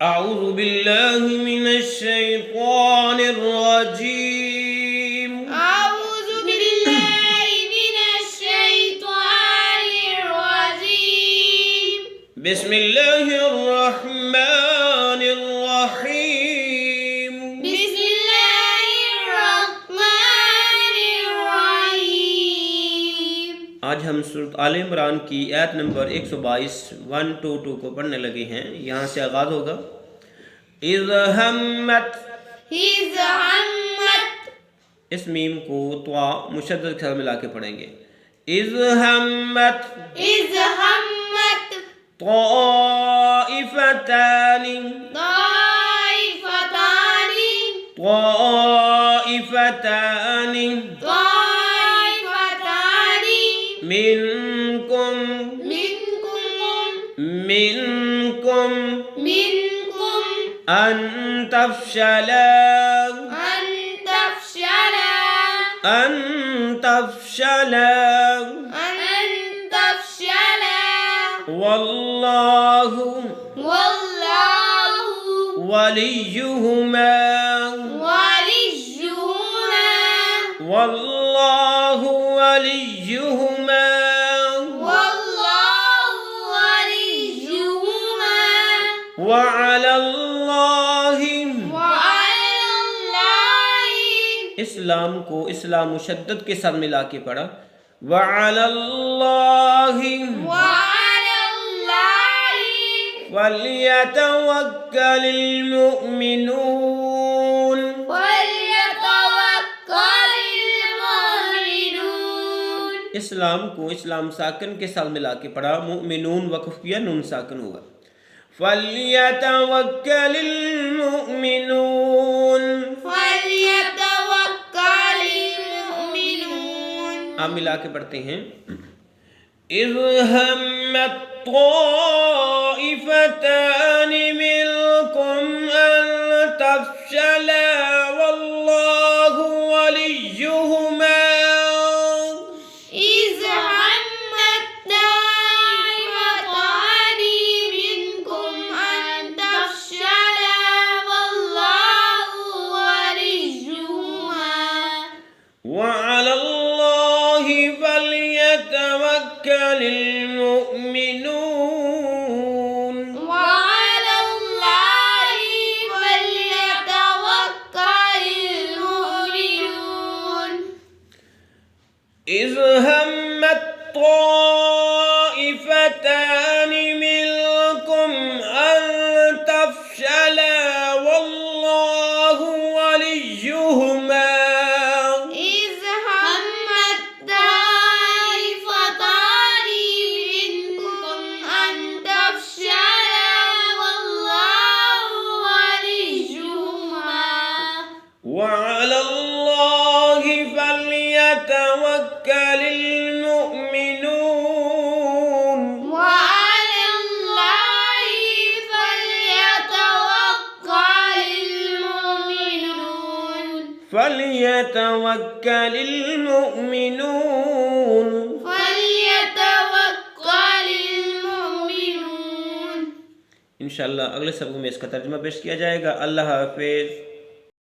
أعوذ बिल्लाहि मिनश्शैतानिर्रजीम। أعوذ بالله من الشيطان الرجيم. बिस्मिल्लाहिर्रहमानिर्रहीम। بسم الله الرحمن الرحيم. आज हम सूरत आल इमरान की आयत नंबर 122 122 को पढ़ने लगे हैं। यहाँ से आगाज़ होगा। Is Hammath, إذ همت. इस मीम को त्वा मुशद्दद के साथ मिला के पढ़ेंगे। इज़ हम्मत إذ همت ताइफतानि طائفتان ताइफतानि طائفتان मिनकुम منكم अन तफशला أن تفشلا वल्लाहु والله वलियुहुमा وليهما वल्लाहु वलियुहुमा والله وليهما वअलल्लाहि। وعلى الله. इस्लाम को इस्लाम मुशद्दद के साथ मिला के पढ़ा। वअलल्लाहि وعلى الله फलियतवक्कलिल मुमिनून। وليتوكل المؤمنون. इस्लाम को इस्लाम साकिन के साथ मिला के पढ़ा। मुमिनून वक़फ़ किया, नून साकिन हुआ। फलियतवक्कलिल मुमिनून। فليتوكل المؤمنون. आप मिला के पढ़ते हैं। इज़ हम्मत ताइफतानि मिनकुम अन तफशला वल्लाहु वलियुहुमा। إذ همت طائفتان منكم أن تفشلا والله وليهما وعلى الله فليتوكل المؤمنون. وعلى الله فليتوكل المؤمنون. إذ همت طائفتان منكم أن تفشلا والله وليهما إذ همت طائفتان منكم أن تفشلا والله وليهما وعلى الله فليتوكل المؤمنون. وعلى الله فليتوكل المؤمنون. فليتوكل المؤمنون. فليتوكل المؤمنون. इंशाअल्लाह अगले सबक में इसका तर्जुमा पेश किया जाएगा। अल्लाह हाफिज़।